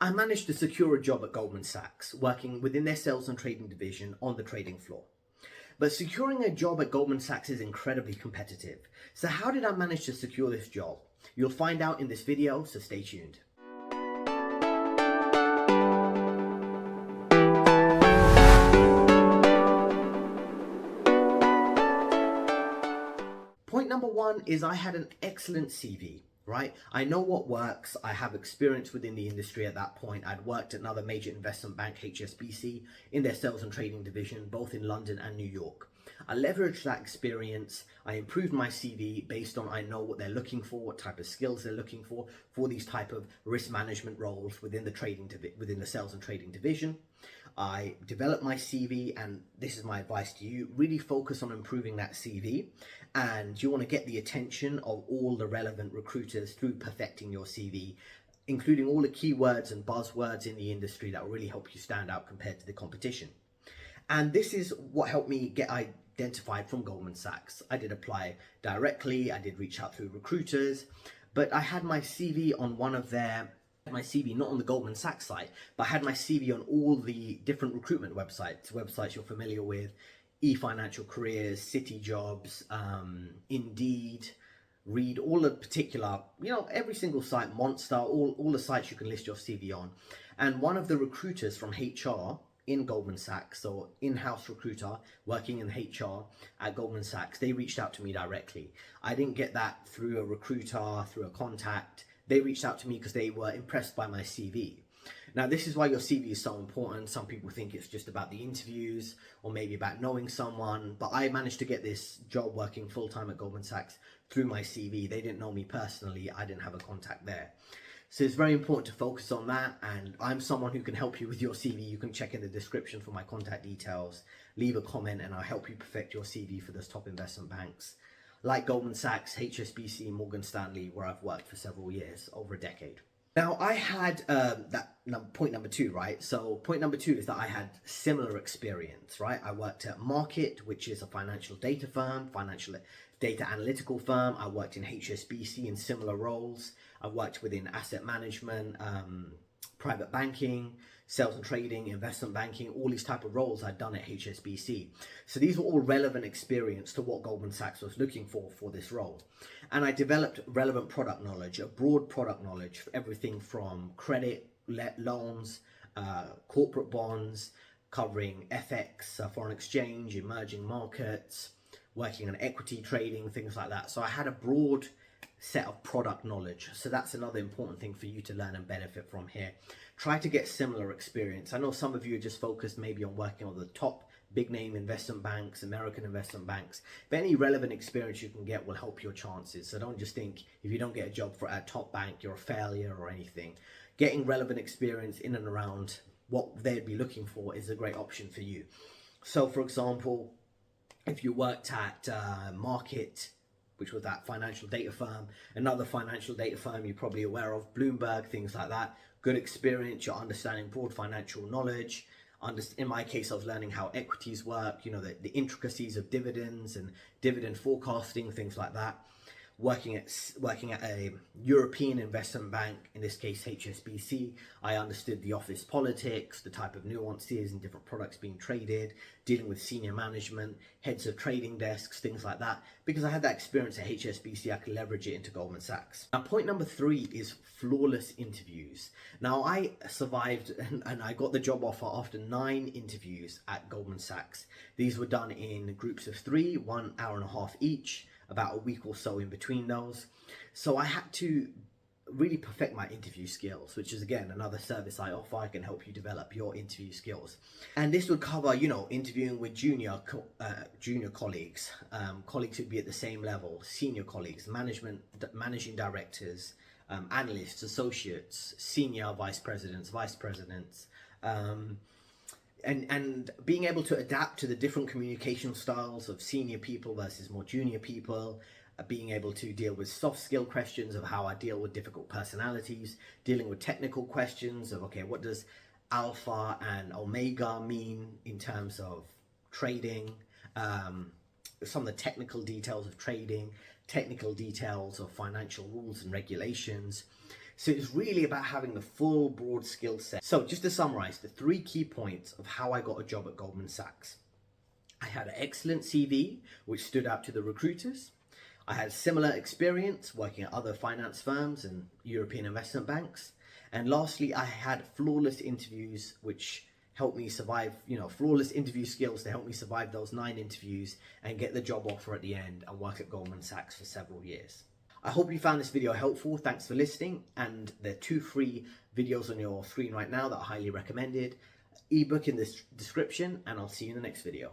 I managed to secure a job at Goldman Sachs, working within their sales and trading division on the trading floor. But securing a job at Goldman Sachs is incredibly competitive. So how did I manage to secure this job? You'll find out in this video, so stay tuned. Point number one is I had an excellent CV, right? I know what works. I have experience within the industry at that point. I'd worked at another major investment bank, HSBC, in their sales and trading division, both in London and New York. I leveraged that experience. I improved my CV based on I know what they're looking for, what type of skills they're looking for these type of risk management roles within the sales and trading division. I developed my CV, and this is my advice to you, really focus on improving that CV, and you want to get the attention of all the relevant recruiters through perfecting your CV, including all the keywords and buzzwords in the industry that will really help you stand out compared to the competition. And this is what helped me get identified from Goldman Sachs. I did apply directly, I did reach out through recruiters, but I had my CV on my CV not on the Goldman Sachs site, but I had my CV on all the different recruitment websites you're familiar with, eFinancial Careers, Citi Jobs, Indeed, Read, all the particular, every single site, Monster, all the sites you can list your CV on. And one of the recruiters from HR in Goldman Sachs, so in-house recruiter working in HR at Goldman Sachs, they reached out to me directly. I didn't get that through a recruiter, through a contact. They reached out to me because they were impressed by my CV. Now, this is why your CV is so important. Some people think it's just about the interviews or maybe about knowing someone, but I managed to get this job working full-time at Goldman Sachs through my CV. They didn't know me personally. I didn't have a contact there. So it's very important to focus on that, and I'm someone who can help you with your CV. You can check in the description for my contact details, leave a comment, and I'll help you perfect your CV for those top investment banks like Goldman Sachs, HSBC, Morgan Stanley, where I've worked for several years, over a decade. Now, I had point number two, right? So point number two is that I had similar experience, right? I worked at Markit, which is a financial data firm, financial data analytical firm. I worked in HSBC in similar roles. I worked within asset management, private banking, sales and trading, investment banking, all these type of roles I'd done at HSBC. So these were all relevant experience to what Goldman Sachs was looking for this role. And I developed relevant product knowledge, a broad product knowledge for everything from credit, loans, corporate bonds, covering FX, foreign exchange, emerging markets, working on equity trading, things like that. So I had a broad set of product knowledge. So that's another important thing for you to learn and benefit from here. Try to get similar experience. I know some of you are just focused maybe on working on the top big name investment banks, American investment banks, but any relevant experience you can get will help your chances. So don't just think if you don't get a job for a top bank, you're a failure or anything. Getting relevant experience in and around what they'd be looking for is a great option for you. So for example, if you worked at Markit, which was that financial data firm, another financial data firm you're probably aware of, Bloomberg, things like that, good experience, you're understanding broad financial knowledge. In my case, I was learning how equities work, the intricacies of dividends and dividend forecasting, things like that. Working at a European investment bank, in this case HSBC, I understood the office politics, the type of nuances and different products being traded, dealing with senior management, heads of trading desks, things like that. Because I had that experience at HSBC, I could leverage it into Goldman Sachs. Now, point number three is flawless interviews. Now, I survived and I got the job offer after 9 interviews at Goldman Sachs. These were done in groups of 3, 1 hour and a half each, about a week or so in between those. So I had to really perfect my interview skills, which is again another service I offer. I can help you develop your interview skills, and this would cover interviewing with junior colleagues, colleagues who'd be at the same level, senior colleagues, managing directors, analysts, associates, senior vice presidents, and being able to adapt to the different communication styles of senior people versus more junior people, being able to deal with soft skill questions of how I deal with difficult personalities, dealing with technical questions of, okay, what does alpha and omega mean in terms of trading, some of the technical details of trading, technical details of financial rules and regulations. So it's really about having the full broad skill set. So just to summarize, the 3 key points of how I got a job at Goldman Sachs. I had an excellent CV, which stood out to the recruiters. I had similar experience working at other finance firms and European investment banks. And lastly, I had flawless interviews, which helped me survive, flawless interview skills to help me survive those 9 interviews and get the job offer at the end and work at Goldman Sachs for several years. I hope you found this video helpful. Thanks for listening. And there are 2 free videos on your screen right now that are highly recommended. Ebook in the description, and I'll see you in the next video.